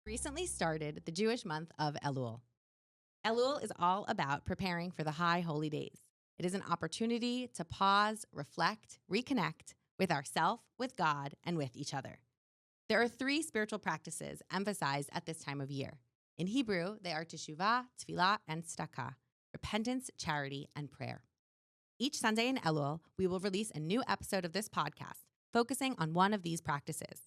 Recently started the Jewish month of Elul. Elul is all about preparing for the high holy days. It is an opportunity to pause, reflect, reconnect with ourself, with God, and with each other. There are three spiritual practices emphasized at this time of year. In Hebrew, they are teshuvah, tefillah, and tzedakah, repentance, charity, and prayer. Each Sunday in Elul, we will release a new episode of this podcast focusing on one of these practices.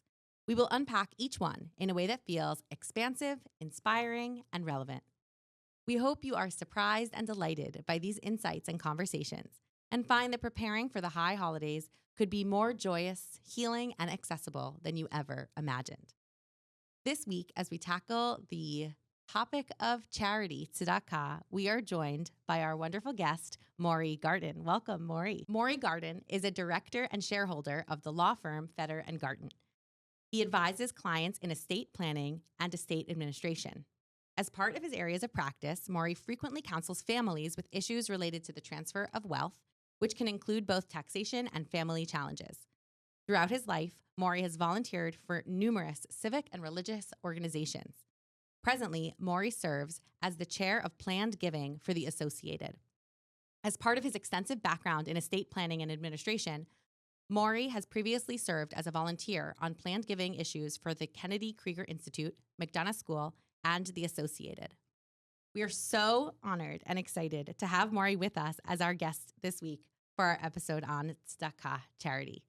We will unpack each one in a way that feels expansive, inspiring, and relevant. We hope you are surprised and delighted by these insights and conversations and find that preparing for the high holidays could be more joyous, healing, and accessible than you ever imagined. This week, as we tackle the topic of charity, Tzedakah, we are joined by our wonderful guest, Maury Garten. Welcome, Maury. Maury Garten is a director and shareholder of the law firm Fetter & Garten. He advises clients in estate planning and estate administration. As part of his areas of practice, Maury frequently counsels families with issues related to the transfer of wealth, which can include both taxation and family challenges. Throughout his life, Maury has volunteered for numerous civic and religious organizations. Presently, Maury serves as the chair of planned giving for the Associated. As part of his extensive background in estate planning and administration, Maury has previously served as a volunteer on planned giving issues for the Kennedy Krieger Institute, McDonough School, and the Associated. We are so honored and excited to have Maury with us as our guest this week for our episode on Tzedakah charity.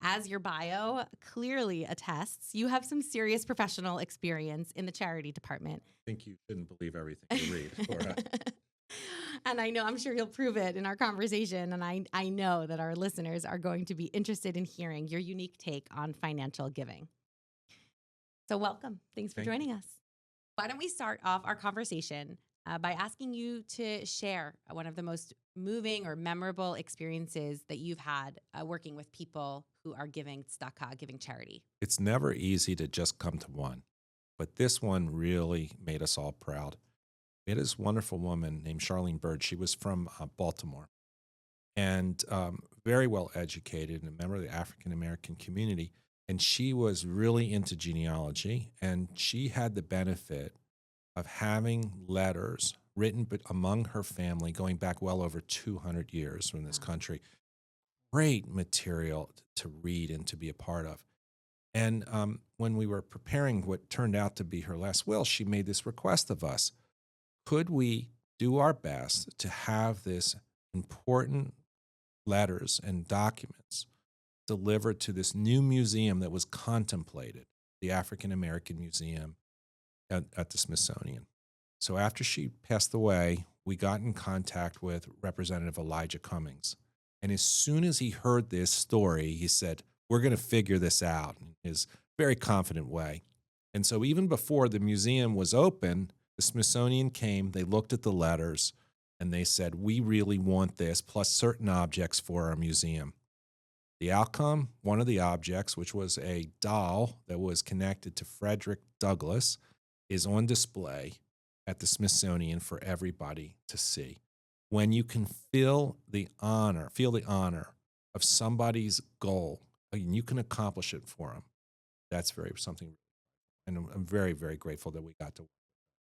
As your bio clearly attests, you have some serious professional experience in the charity department. I think you shouldn't believe everything you read, Laura. And I'm sure you'll prove it in our conversation. And I know that our listeners are going to be interested in hearing your unique take on financial giving. So welcome. Thanks for joining us. Why don't we start off our conversation by asking you to share one of the most moving or memorable experiences that you've had working with people who are giving tzedakah, giving charity. It's never easy to just come to one, but this one really made us all proud. We had this wonderful woman named Charlene Bird. She was from Baltimore and very well educated and a member of the African-American community. And she was really into genealogy, and she had the benefit of having letters written among her family going back well over 200 years from this country. Great material to read and to be a part of. And when we were preparing what turned out to be her last will, she made this request of us. Could we do our best to have this important letters and documents delivered to this new museum that was contemplated, the African American Museum at the Smithsonian? So after she passed away, we got in contact with Representative Elijah Cummings. And as soon as he heard this story, he said, we're going to figure this out in his very confident way. And so even before the museum was open, the Smithsonian came, they looked at the letters, and they said, we really want this, plus certain objects for our museum. The outcome, one of the objects, which was a doll that was connected to Frederick Douglass, is on display at the Smithsonian for everybody to see. When you can feel the honor of somebody's goal, and you can accomplish it for them, that's something. And I'm very, very grateful that we got to.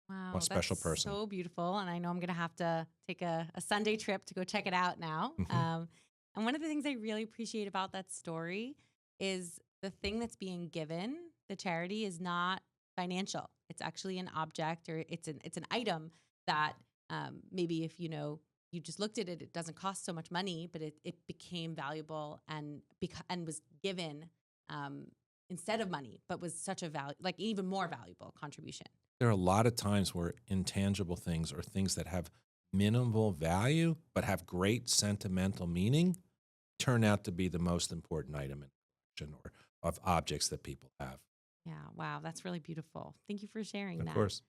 Wow, a special person. So beautiful. And I know I'm going to have to take a Sunday trip to go check it out now. Mm-hmm. And one of the things I really appreciate about that story is the thing that's being given, the charity, is not financial. It's actually an object, or it's an item that maybe if you just looked at it, it doesn't cost so much money, but it became valuable and was given instead of money, but was such a even more valuable contribution. There are a lot of times where intangible things or things that have minimal value but have great sentimental meaning turn out to be the most important item in the collection or of objects that people have. Yeah, wow, that's really beautiful. Thank you for sharing that. Of course.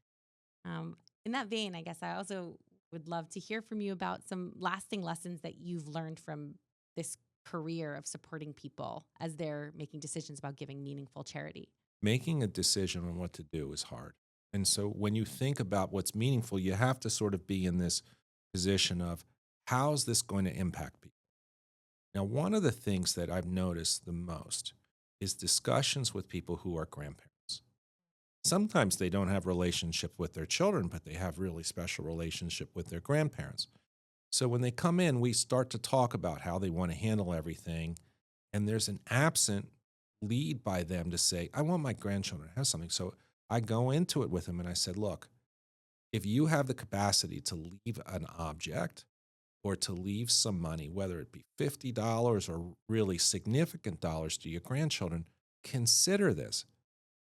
In that vein, I guess I also would love to hear from you about some lasting lessons that you've learned from this career of supporting people as they're making decisions about giving meaningful charity. Making a decision on what to do is hard. And so when you think about what's meaningful, you have to sort of be in this position of how's this going to impact people? Now, one of the things that I've noticed the most is discussions with people who are grandparents. Sometimes they don't have relationship with their children, but they have really special relationship with their grandparents. So when they come in, we start to talk about how they want to handle everything. And there's an absent lead by them to say, I want my grandchildren to have something. So I go into it with them and I said, look, if you have the capacity to leave an object or to leave some money, whether it be $50 or really significant dollars to your grandchildren, consider this.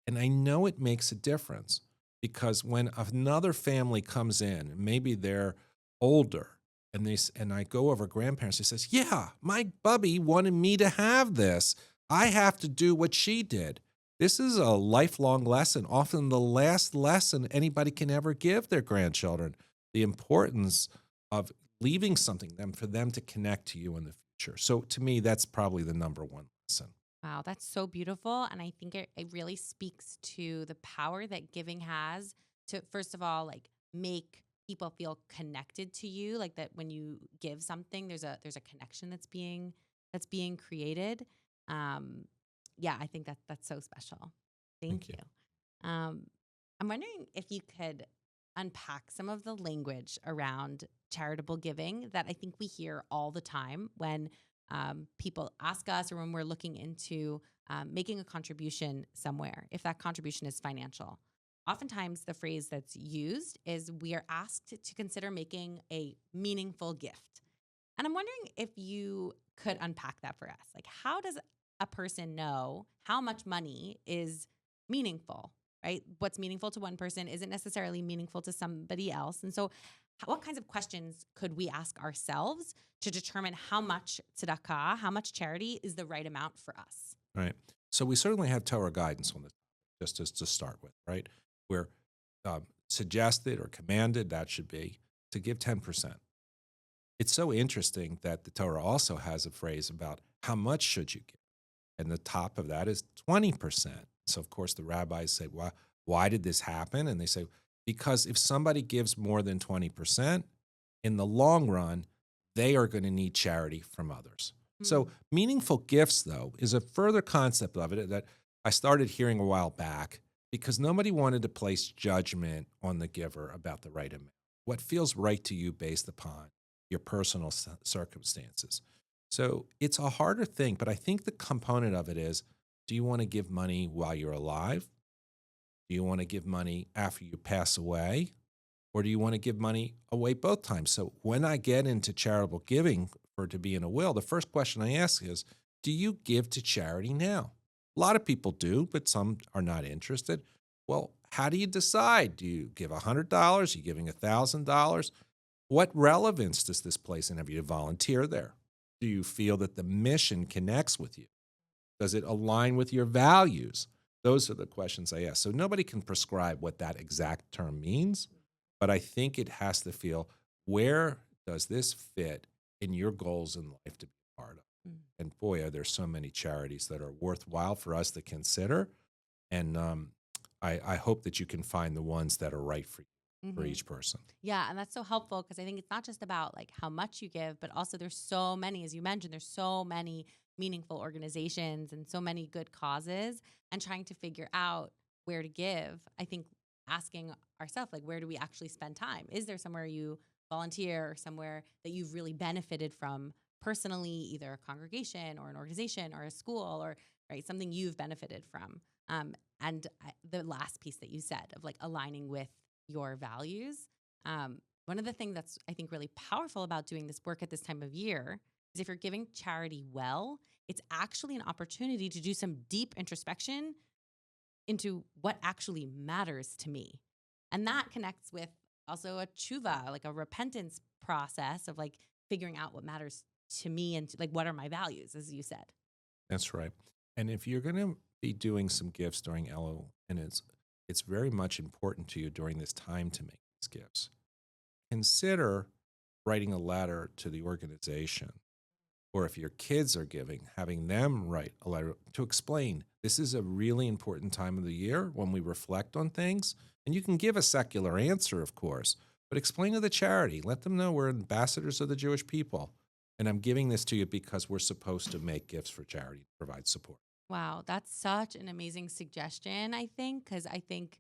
And I know it makes a difference because when another family comes in, maybe they're older, and I go over grandparents, he says, "Yeah, my bubby wanted me to have this. I have to do what she did." This is a lifelong lesson, often the last lesson anybody can ever give their grandchildren, the importance of leaving something them for them to connect to you in the future. So to me, that's probably the number one lesson. Wow, that's so beautiful. And I think it really speaks to the power that giving has to, first of all, like make people feel connected to you. Like that when you give something, there's a connection that's being created. Um, yeah, I think that's so special. Thank Thank you. you. I'm wondering if you could unpack some of the language around charitable giving that I think we hear all the time when people ask us or when we're looking into making a contribution somewhere, if that contribution is financial. Oftentimes, the phrase that's used is we are asked to consider making a meaningful gift. And I'm wondering if you could unpack that for us. Like, how does a person know how much money is meaningful, right? What's meaningful to one person isn't necessarily meaningful to somebody else. And so, what kinds of questions could we ask ourselves to determine how much tzedakah, how much charity is the right amount for us? Right. So we certainly have Torah guidance on this, just as to start with, right? We're suggested or commanded, that should be, to give 10%. It's so interesting that the Torah also has a phrase about how much should you give? And the top of that is 20%. So, of course, the rabbis say, why did this happen? And they say, because if somebody gives more than 20%, in the long run, they are going to need charity from others. So, Mm. meaningful gifts, though, is a further concept of it that I started hearing a while back because nobody wanted to place judgment on the giver about the right amount. What feels right to you based upon your personal circumstances. So, it's a harder thing, but I think the component of it is, do you want to give money while you're alive? Do you want to give money after you pass away? Or do you want to give money away both times? So when I get into charitable giving for it to be in a will, the first question I ask is, do you give to charity now? A lot of people do, but some are not interested. Well, how do you decide? Do you give $100? Are you giving $1,000? What relevance does this place and have you to volunteer there? Do you feel that the mission connects with you? Does it align with your values? Those are the questions I ask. So nobody can prescribe what that exact term means, but I think it has to feel, where does this fit in your goals in life to be a part of? Mm. And boy, are there so many charities that are worthwhile for us to consider. And I hope that you can find the ones that are right for you, for Mhm. each person. Yeah, and that's so helpful because I think it's not just about like how much you give, but also there's so many, as you mentioned, there's so many meaningful organizations and so many good causes, and trying to figure out where to give. I think asking ourselves, like, where do we actually spend time? Is there somewhere you volunteer or somewhere that you've really benefited from personally, either a congregation or an organization or a school or right something you've benefited from? The last piece that you said of like aligning with your values. One of the things that's I think really powerful about doing this work at this time of year is if you're giving charity well, it's actually an opportunity to do some deep introspection into what actually matters to me. And that connects with also a tshuva, like a repentance process of like figuring out what matters to me and like what are my values, as you said. That's right. And if you're going to be doing some gifts during Elul, and it's very much important to you during this time to make these gifts, consider writing a letter to the organization, or if your kids are giving, having them write a letter to explain this is a really important time of the year when we reflect on things. And you can give a secular answer, of course, but explain to the charity, let them know we're ambassadors of the Jewish people. And I'm giving this to you because we're supposed to make gifts for charity to provide support. Wow, that's such an amazing suggestion, I think, because I think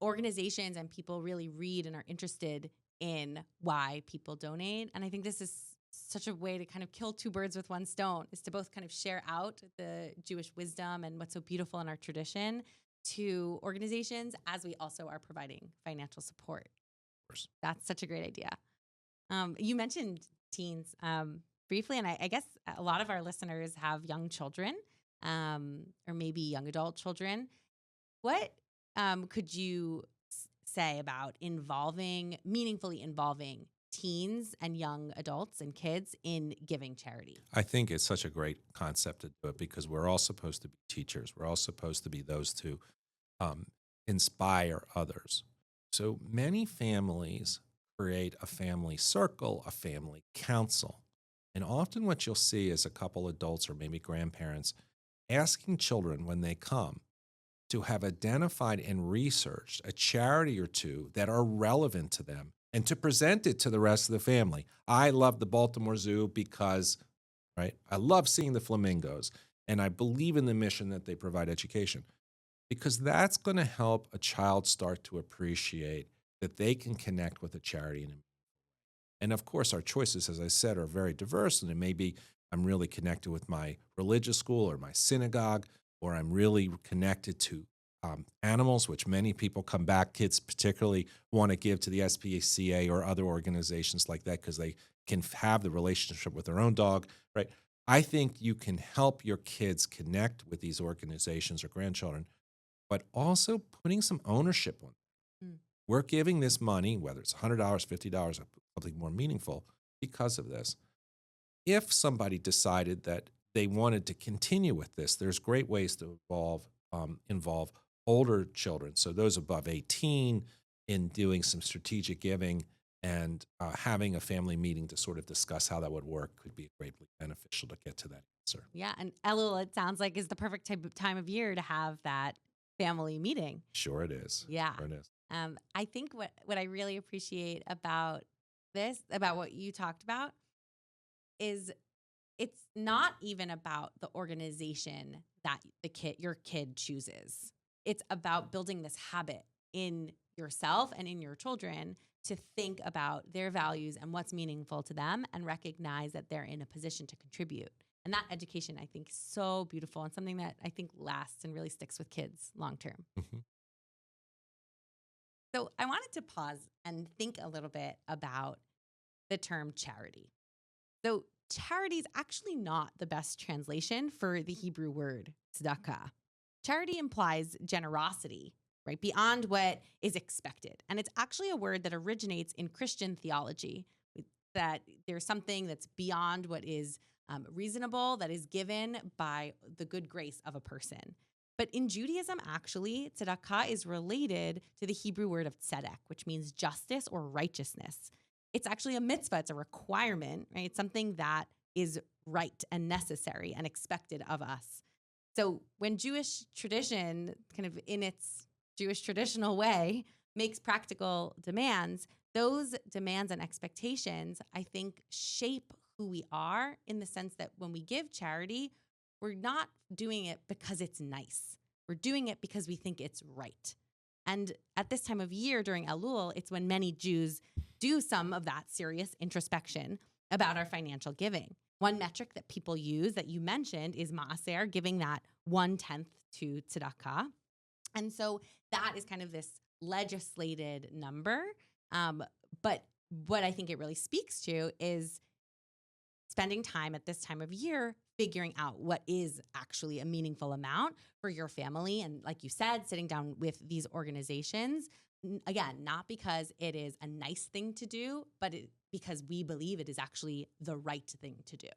organizations and people really read and are interested in why people donate. And I think this is such a way to kind of kill two birds with one stone, is to both kind of share out the Jewish wisdom and what's so beautiful in our tradition to organizations, as we also are providing financial support. Of course. That's such a great idea. You mentioned teens briefly, and I guess a lot of our listeners have young children, or maybe young adult children. What could you say about meaningfully involving teens and young adults and kids in giving charity? I think it's such a great concept to do it because we're all supposed to be teachers. We're all supposed to be those to um, inspire others. So many families create a family circle, a family council. And often what you'll see is a couple adults or maybe grandparents asking children when they come to have identified and researched a charity or two that are relevant to them and to present it to the rest of the family. I love the Baltimore Zoo because, right, I love seeing the flamingos and I believe in the mission that they provide education, because that's going to help a child start to appreciate that they can connect with a charity. And of course, our choices, as I said, are very diverse. And it may be I'm really connected with my religious school or my synagogue, or I'm really connected to animals, which many people come back, kids particularly want to give to the SPCA or other organizations like that because they can have the relationship with their own dog, right? I think you can help your kids connect with these organizations or grandchildren, but also putting some ownership on it. Mm. We're giving this money, whether it's $100, $50, or something more meaningful, because of this. If somebody decided that they wanted to continue with this, there's great ways to involve older children, so those above 18, in doing some strategic giving and having a family meeting to sort of discuss how that would work could be greatly beneficial to get to that answer. Yeah, and Elul, it sounds like, is the perfect time of year to have that family meeting. Sure it is. Yeah. Sure it is. I think what I really appreciate about about what you talked about, is it's not even about the organization that your kid chooses. It's about building this habit in yourself and in your children to think about their values and what's meaningful to them and recognize that they're in a position to contribute. And that education, I think, is so beautiful and something that I think lasts and really sticks with kids long term. Mhm. So I wanted to pause and think a little bit about the term charity. So charity is actually not the best translation for the Hebrew word tzedakah. Charity implies generosity, right, beyond what is expected. And it's actually a word that originates in Christian theology, that there's something that's beyond what is reasonable, that is given by the good grace of a person. But in Judaism, actually, tzedakah is related to the Hebrew word of tzedek, which means justice or righteousness. It's actually a mitzvah. It's a requirement, right? It's something that is right and necessary and expected of us. So when Jewish tradition, kind of in its Jewish traditional way, makes practical demands, those demands and expectations, I think, shape who we are, in the sense that when we give charity, we're not doing it because it's nice. We're doing it because we think it's right. And at this time of year during Elul, it's when many Jews do some of that serious introspection about our financial giving. One metric that people use that you mentioned is maaser, giving that 1/10 to tzedakah. And so that is kind of this legislated number. But what I think it really speaks to is spending time at this time of year figuring out what is actually a meaningful amount for your family. And like you said, sitting down with these organizations, again, not because it is a nice thing to do, but because we believe it is actually the right thing to do.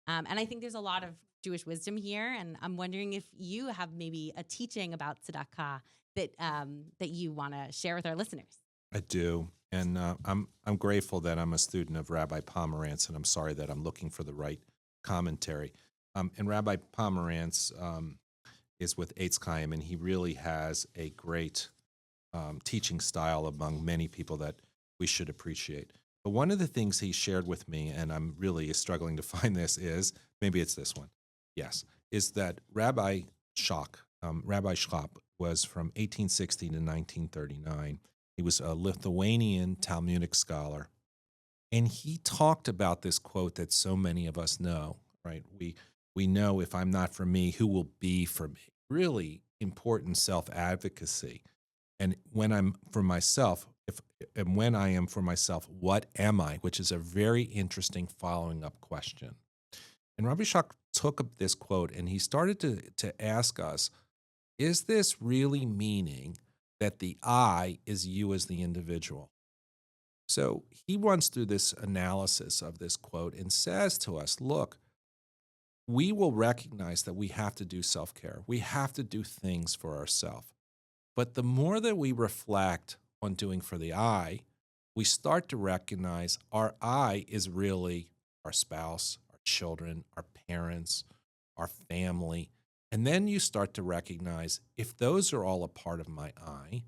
And I think there's a lot of Jewish wisdom here. And I'm wondering if you have maybe a teaching about tzedakah that you want to share with our listeners. I do. And I'm grateful that I'm a student of Rabbi Pomerantz, and I'm sorry that I'm looking for the right commentary. And Rabbi Pomerantz is with Eitz Chaim, and he really has a great teaching style among many people that we should appreciate. But one of the things he shared with me, and I'm really struggling to find this, is maybe it's this one. Yes, is that Rabbi Schlock was from 1860 to 1939. He was a Lithuanian Talmudic scholar. And he talked about this quote that so many of us know, right? We know, if I'm not for me, who will be for me? Really important self-advocacy. And when I'm for myself, when I am for myself, what am I? Which is a very interesting following up question. And Rabbi Schlock took up this quote and he started to ask us, is this really meaning that the I is you as the individual? So he runs through this analysis of this quote and says to us, look, we will recognize that we have to do self-care. We have to do things for ourselves. But the more that we reflect on doing for the I, we start to recognize our I is really our spouse, our children, our parents, our family. And then you start to recognize, if those are all a part of my I,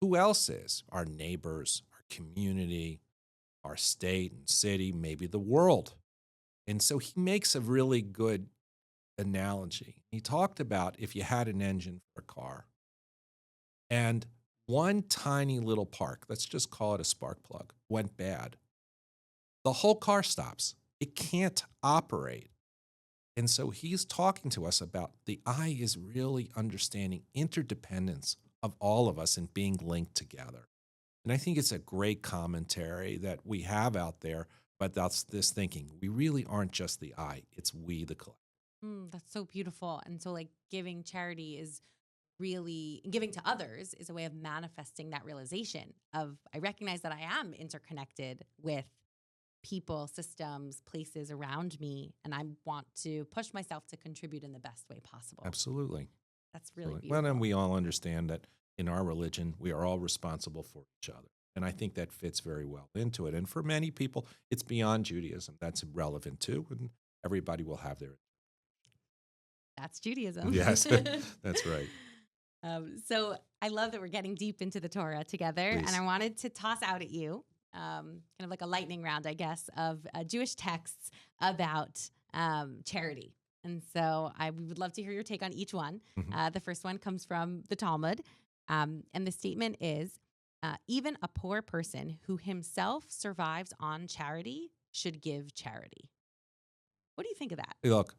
who else is? Our neighbors, our community, our state and city, maybe the world. And so he makes a really good analogy. He talked about if you had an engine for a car and one tiny little part, let's just call it a spark plug, went bad, the whole car stops. It can't operate. And so he's talking to us about the I is really understanding interdependence of all of us and being linked together. And I think it's a great commentary that we have out there, but that's this thinking. We really aren't just the I, it's we, the collective. That's so beautiful. And so, like, giving charity is really giving to others is a way of manifesting that realization of I recognize that I am interconnected with people, systems, places around me, and I want to push myself to contribute in the best way possible. Absolutely. That's really Absolutely. beautiful. Well, and we all understand that in our religion, we are all responsible for each other. And I think that fits very well into it. And for many people, it's beyond Judaism. That's relevant too. And everybody will have their. That's Judaism. Yes, that's right. So I love that we're getting deep into the Torah together. Please. And I wanted to toss out at you kind of like a lightning round, I guess, of Jewish texts about charity. And so we would love to hear your take on each one. Mhm. The first one comes from the Talmud. And the statement is, even a poor person who himself survives on charity should give charity. What do you think of that? Look,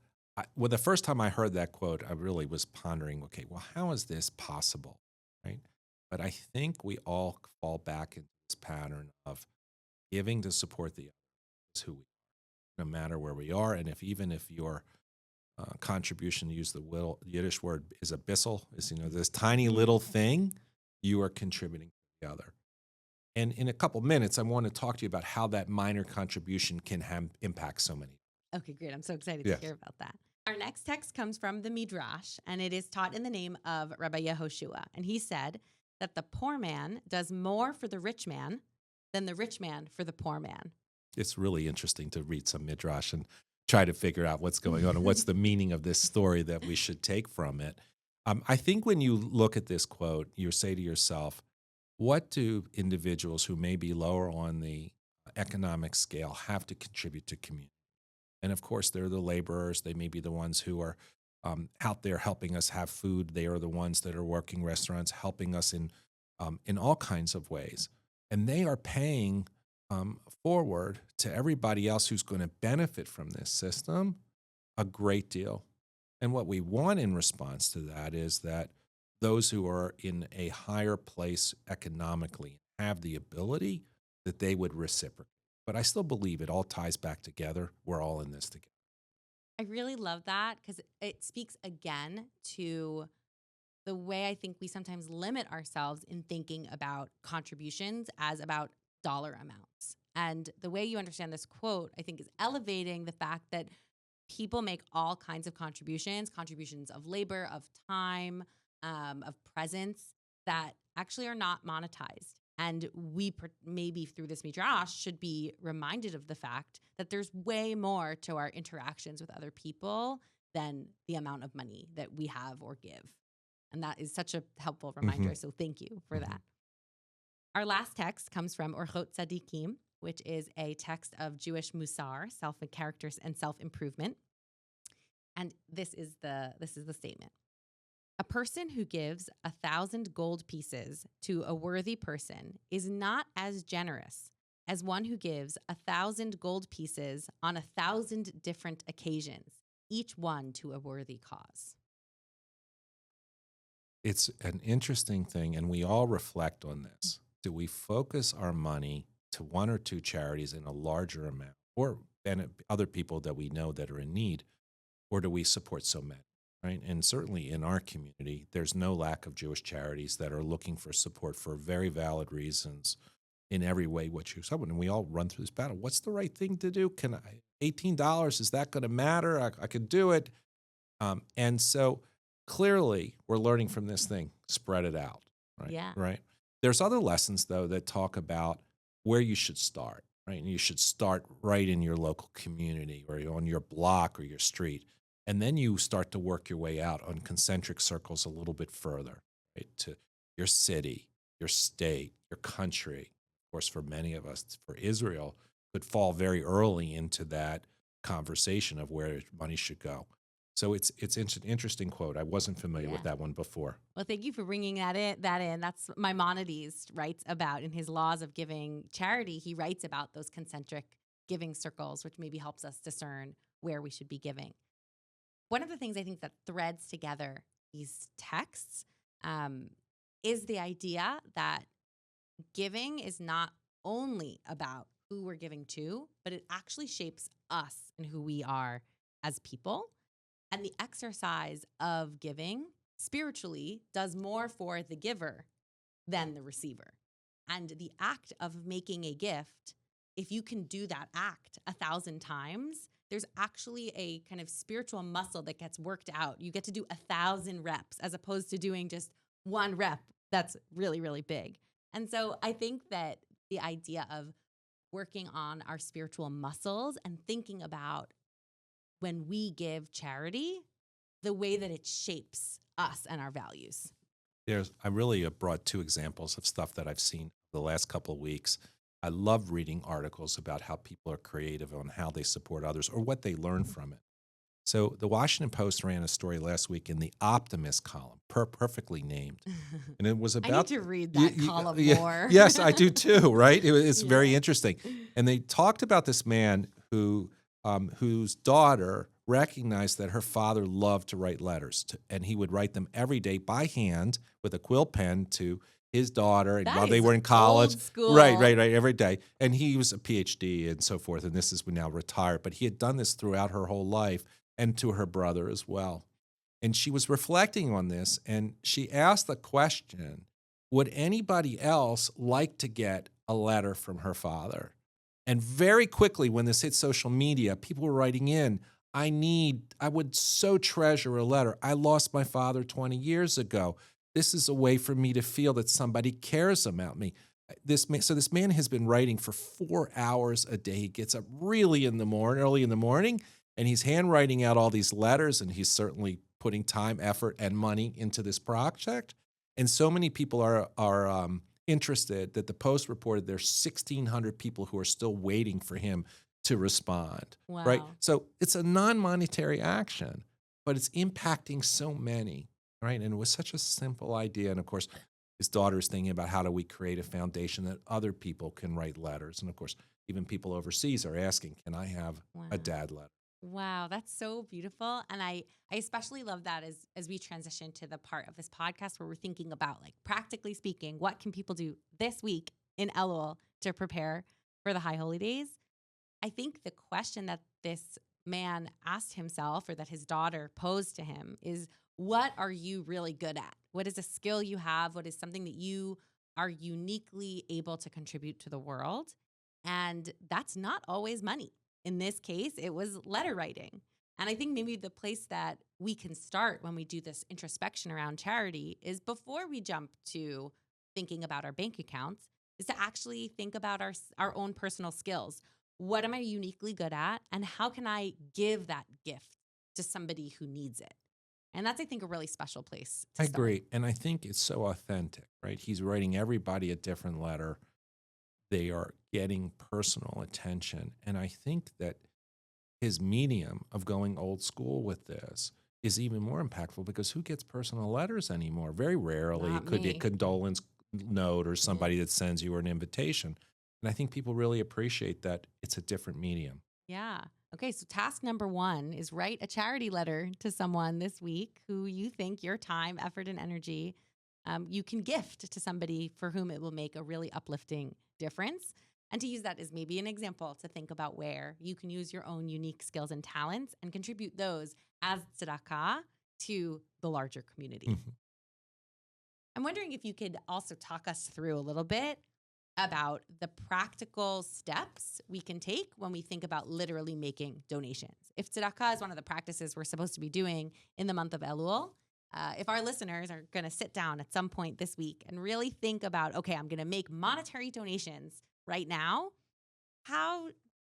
well, the first time I heard that quote, I really was pondering, okay, well, how is this possible, right? But I think we all fall back into this pattern of giving to support the others, is who we are, no matter where we are. And even if your contribution, to use the Yiddish word, is a bissel, is, this tiny little thing, you are contributing to the other. And in a couple minutes, I want to talk to you about how that minor contribution can impact so many. Okay, great. I'm so excited to hear about that. Our next text comes from the Midrash, and it is taught in the name of Rabbi Yehoshua. And he said that the poor man does more for the rich man than the rich man for the poor man. It's really interesting to read some Midrash and try to figure out what's going on and what's the meaning of this story that we should take from it. I think when you look at this quote, you say to yourself, what do individuals who may be lower on the economic scale have to contribute to community? And of course, they're the laborers. They may be the ones who are out there helping us have food. They are the ones that are working restaurants, helping us in all kinds of ways. And they are paying forward to everybody else who's going to benefit from this system a great deal. And what we want in response to that is that those who are in a higher place economically have the ability that they would reciprocate. But I still believe it all ties back together. We're all in this together. I really love that because it speaks again to the way I think we sometimes limit ourselves in thinking about contributions as about dollar amounts. And the way you understand this quote, I think, is elevating the fact that people make all kinds of contributions of labor, of time, of presence that actually are not monetized. And we maybe through this midrash should be reminded of the fact that there's way more to our interactions with other people than the amount of money that we have or give. And that is such a helpful reminder. So thank you for that. Our last text comes from Orchot Tzadikim, which is a text of Jewish Musar, self-characters and self-improvement. And this is the statement. A person who gives 1,000 gold pieces to a worthy person is not as generous as one who gives 1,000 gold pieces on 1,000 different occasions, each one to a worthy cause. It's an interesting thing, and we all reflect on this. Do we focus our money to one or two charities in a larger amount, or other people that we know that are in need, or do we support so many? Right. And certainly in our community, there's no lack of Jewish charities that are looking for support for very valid reasons in every way, what you said. And we all run through this battle. What's the right thing to do? Can I, $18, is that going to matter? I could do it. And so clearly we're learning from this thing, spread it out. Right. Yeah. Right. There's other lessons, though, that talk about where you should start. Right. And you should start right in your local community or on your block or your street. And then you start to work your way out on concentric circles a little bit further, right? To your city, your state, your country. Of course, for many of us, for Israel, could fall very early into that conversation of where money should go. So it's an interesting quote. I wasn't familiar with that one before. Well, thank you for bringing that in. That's Maimonides writes about in his Laws of Giving Charity. He writes about those concentric giving circles, which maybe helps us discern where we should be giving. One of the things I think that threads together these texts is the idea that giving is not only about who we're giving to, but it actually shapes us and who we are as people. And the exercise of giving spiritually does more for the giver than the receiver. And the act of making a gift, if you can do that act 1,000 times, there's actually a kind of spiritual muscle that gets worked out. You get to do 1,000 reps as opposed to doing just one rep that's really, really big. And so I think that the idea of working on our spiritual muscles and thinking about when we give charity, the way that it shapes us and our values. I really brought two examples of stuff that I've seen the last couple of weeks. I love reading articles about how people are creative on how they support others or what they learn from it. So the Washington Post ran a story last week in the Optimist column, perfectly named. And it was about— I need to read that column more. Yes, I do too, right? It's very interesting. And they talked about this man whose daughter recognized that her father loved to write letters, and he would write them every day by hand with a quill pen to his daughter while they were in college. Old school. Right, every day. And he was a PhD and so forth, and this is now retired. But he had done this throughout her whole life and to her brother as well. And she was reflecting on this, and she asked the question, would anybody else like to get a letter from her father? And very quickly, when this hit social media, people were writing in, I would so treasure a letter. I lost my father 20 years ago. This is a way for me to feel that somebody cares about me. So this man has been writing for 4 hours a day. He gets up early in the morning, and he's handwriting out all these letters, and he's certainly putting time, effort, and money into this project. And so many people are interested that the Post reported there's 1,600 people who are still waiting for him to respond. Wow. Right? So it's a non-monetary action, but it's impacting so many, right? And it was such a simple idea. And of course, his daughter's thinking about how do we create a foundation that other people can write letters. And of course, even people overseas are asking, can I have a dad letter? Wow, that's so beautiful. And I especially love that as we transition to the part of this podcast where we're thinking about, like, practically speaking, what can people do this week in Elul to prepare for the High Holy Days? I think the question that this man asked himself, or that his daughter posed to him, is, what are you really good at? What is a skill you have? What is something that you are uniquely able to contribute to the world? And that's not always money. In this case, it was letter writing. And I think maybe the place that we can start when we do this introspection around charity is, before we jump to thinking about our bank accounts, is to actually think about our own personal skills. What am I uniquely good at? And how can I give that gift to somebody who needs it? And that's, I think, a really special place to start. I agree. And I think it's so authentic, right? He's writing everybody a different letter. They are getting personal attention. And I think that his medium of going old school with this is even more impactful because who gets personal letters anymore? Very rarely. It Not could be a me. condolence note or Yeah. somebody that sends you an invitation. And I think people really appreciate that it's a different medium. Yeah. Okay. So, task number one is write a charity letter to someone this week who you think your time, effort, and energy you can gift to somebody for whom it will make a really uplifting difference. And to use that as maybe an example to think about where you can use your own unique skills and talents and contribute those as tzedakah to the larger community. Mhm. I'm wondering if you could also talk us through a little bit about the practical steps we can take when we think about literally making donations. If tzedakah is one of the practices we're supposed to be doing in the month of Elul, if our listeners are going to sit down at some point this week and really think about, okay, I'm going to make monetary donations right now,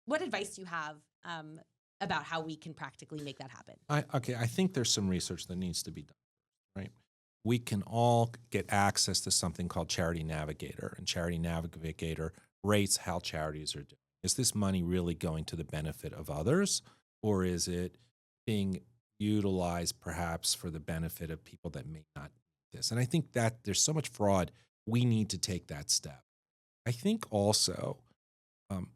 what advice do you have about how we can practically make that happen? I think there's some research that needs to be done, right? We can all get access to something called Charity Navigator, and Charity Navigator rates how charities are doing. Is this money really going to the benefit of others, or is it being utilized perhaps for the benefit of people that may not need this? And I think that there's so much fraud, we need to take that step. I think also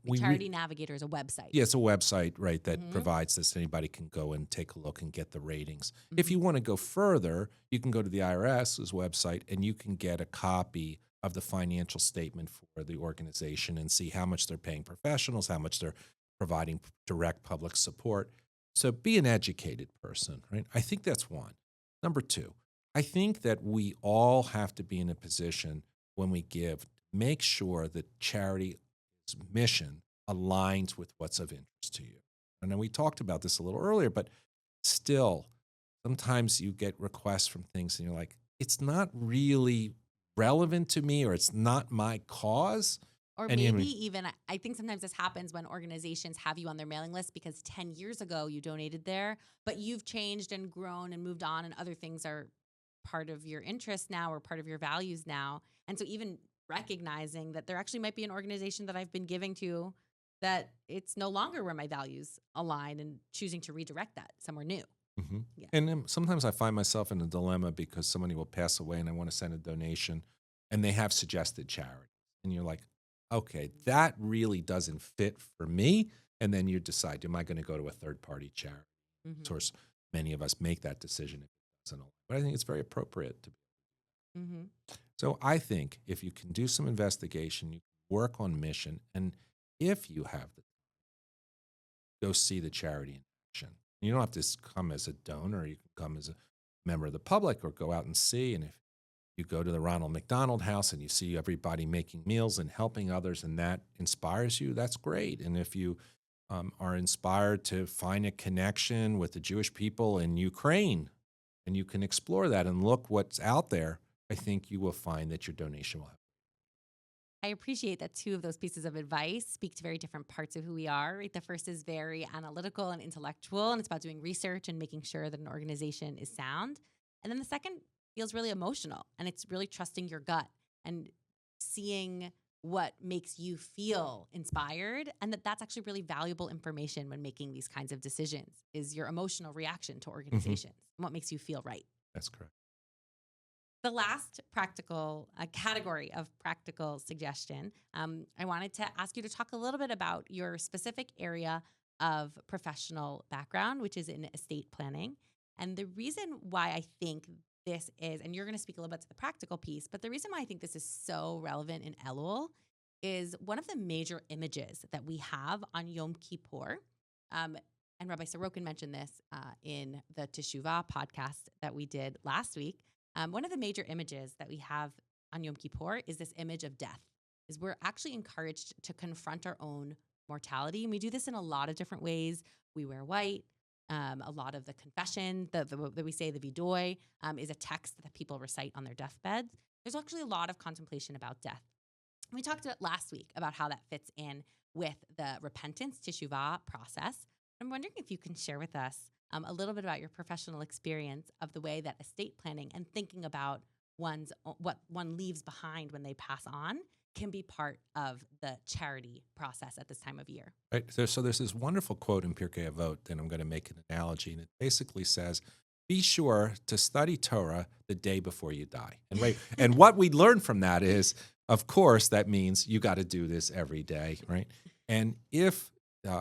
The Charity Navigator is a website. yeah, it's a website, right, that Mhm. provides this. Anybody can go and take a look and get the ratings. If Mhm. you want to go further, you can go to the IRS's website and you can get a copy of the financial statement for the organization and see how much they're paying professionals, how much they're providing direct public support. So be an educated person, right? I think that's one. Number two, I think that we all have to be in a position when we give, make sure that charity's mission aligns with what's of interest to you. And then we talked about this a little earlier, but still, sometimes you get requests from things and you're like, it's not really relevant to me or it's not my cause. Or And maybe even, I think sometimes this happens when organizations have you on their mailing list because 10 years ago you donated there, but you've changed and grown and moved on, and other things are part of your interests now or part of your values now. And so, even recognizing that there actually might be an organization that I've been giving to that it's no longer where my values align, and choosing to redirect that somewhere new. Mhm. Yeah. And then sometimes I find myself in a dilemma because somebody will pass away and I want to send a donation and they have suggested charity. And you're like, okay, that really doesn't fit for me. And then you decide, am I going to go to a third party charity? Of Mm-hmm. course, many of us make that decision if it doesn't align. But I think it's very appropriate to. Mm-hmm. So I think if you can do some investigation, you can work on mission, and if you have the go see the charity in action. You don't have to come as a donor. You can come as a member of the public or go out and see. And if you go to the Ronald McDonald House and you see everybody making meals and helping others and that inspires you, that's great. And if you are inspired to find a connection with the Jewish people in Ukraine and you can explore that and look what's out there, I think you will find that your donation will help. I appreciate that two of those pieces of advice speak to very different parts of who we are. Right? The first is very analytical and intellectual, and it's about doing research and making sure that an organization is sound. And then the second feels really emotional, and it's really trusting your gut and seeing what makes you feel inspired, and that's actually really valuable information when making these kinds of decisions is your emotional reaction to Mhm. organizations and what makes you feel right. That's correct. The last practical category of practical suggestion, I wanted to ask you to talk a little bit about your specific area of professional background, which is in estate planning. And the reason why I think this is, and you're going to speak a little bit to the practical piece, but the reason why I think this is so relevant in Elul is one of the major images that we have on Yom Kippur. Um, and Rabbi Sorokin mentioned this in the Teshuvah podcast that we did last week. One of the major images that we have on Yom Kippur is this image of death. Is we're actually encouraged to confront our own mortality, and we do this in a lot of different ways. We wear white. A lot of the confession that we say, the vidoy, is a text that people recite on their deathbeds. There's actually a lot of contemplation about death. We talked about last week about how that fits in with the repentance teshuvah process. I'm wondering if you can share with us a little bit about your professional experience of the way that estate planning and thinking about what one leaves behind when they pass on can be part of the charity process at this time of year. Right. So there's this wonderful quote in Pirkei Avot, and I'm going to make an analogy, and it basically says, "Be sure to study Torah the day before you die." And right, and what we learn from that is, of course, that means you got to do this every day, right? And if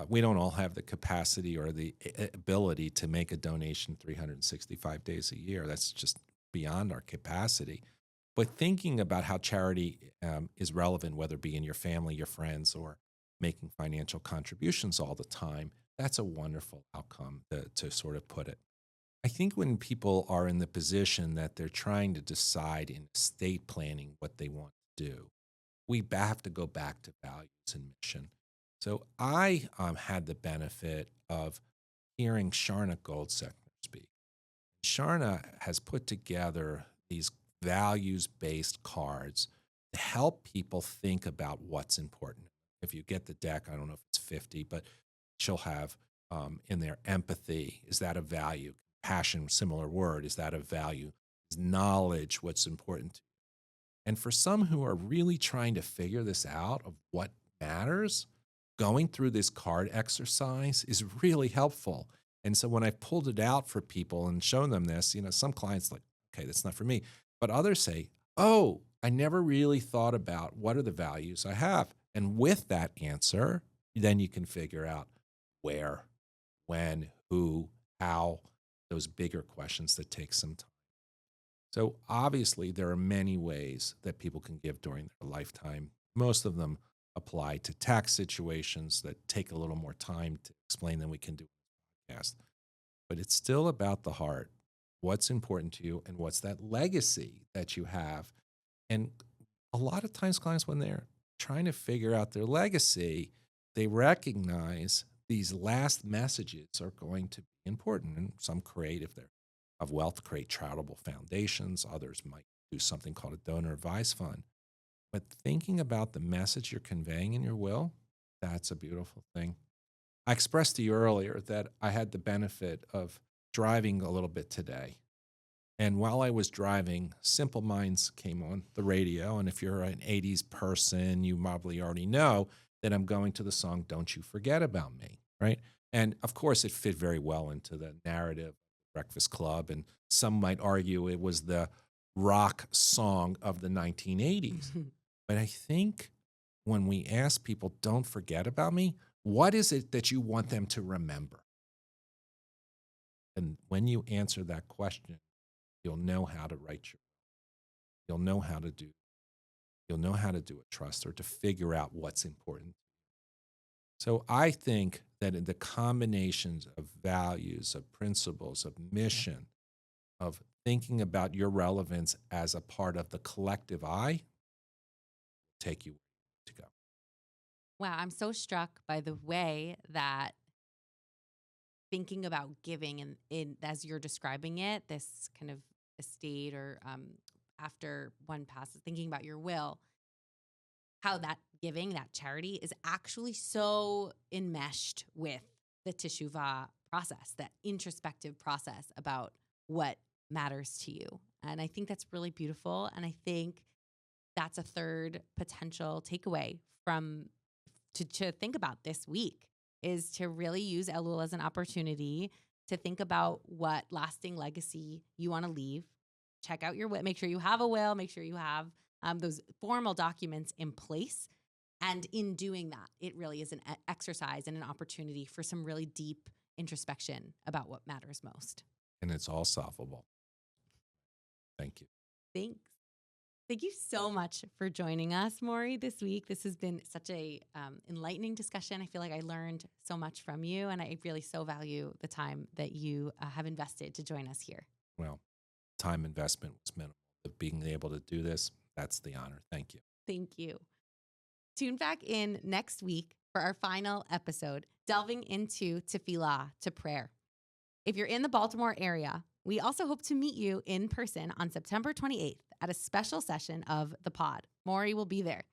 we don't all have the capacity or the ability to make a donation 365 days a year, that's just beyond our capacity. But thinking about how charity is relevant, whether it be in your family, your friends, or making financial contributions all the time, that's a wonderful outcome to sort of put it. I think when people are in the position that they're trying to decide in estate planning what they want to do, we have to go back to values and mission. So I had the benefit of hearing Sharna Goldsecker speak. Sharna has put together these values-based cards to help people think about what's important. If you get the deck, I don't know if it's 50, but she'll have in there empathy. Is that a value? Passion, similar word. Is that a value? Is knowledge what's important to you? And for some who are really trying to figure this out of what matters, going through this card exercise is really helpful. And so when I pulled it out for people and shown them this, some clients like, okay, that's not for me. But others say, oh, I never really thought about what are the values I have. And with that answer, then you can figure out where, when, who, how, those bigger questions that take some time. So obviously, there are many ways that people can give during their lifetime. Most of them apply to tax situations that take a little more time to explain than we can do in a podcast. But it's still about the heart. What's important to you and what's that legacy that you have? And a lot of times clients, when they're trying to figure out their legacy, they recognize these last messages are going to be important. And some create, if they're of wealth, create charitable foundations. Others might do something called a donor advised fund. But thinking about the message you're conveying in your will, that's a beautiful thing. I expressed to you earlier that I had the benefit of driving a little bit today. And while I was driving, Simple Minds came on the radio. And if you're an 80s person, you probably already know that I'm going to the song Don't You Forget About Me, right? And of course, it fit very well into the narrative of Breakfast Club. And some might argue it was the rock song of the 1980s. But I think when we ask people, don't forget about me, what is it that you want them to remember? And when you answer that question, you'll know how to write you'll know how to do a trust or to figure out what's important. So I think that in the combinations of values, of principles, of mission, of thinking about your relevance as a part of the collective I, take you to go. Wow, I'm so struck by the way that thinking about giving in as you're describing it, this kind of estate or after one passes, thinking about your will, how that giving, that charity is actually so enmeshed with the teshuvah process, that introspective process about what matters to you. And I think that's really beautiful. And I think that's a third potential takeaway from to think about this week is to really use Elul as an opportunity to think about what lasting legacy you want to leave. Check out your will. Make sure you have a will. Make sure you have those formal documents in place. And in doing that, it really is an exercise and an opportunity for some really deep introspection about what matters most. And it's all solvable. Thank you. Thanks. Thank you so much for joining us, Maury, this week. This has been such a enlightening discussion. I feel like I learned so much from you, and I really so value the time that you have invested to join us here. Well, time investment was minimal. But being able to do this, that's the honor. Thank you. Thank you. Tune back in next week for our final episode, delving into tefillah, to prayer. If you're in the Baltimore area, we also hope to meet you in person on September 28th at a special session of The Pod. Maury will be there.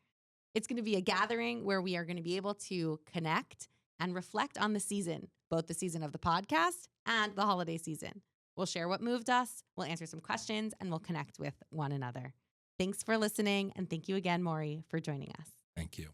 It's going to be a gathering where we are going to be able to connect and reflect on the season, both the season of the podcast and the holiday season. We'll share what moved us, we'll answer some questions, and we'll connect with one another. Thanks for listening. And thank you again, Maury, for joining us. Thank you.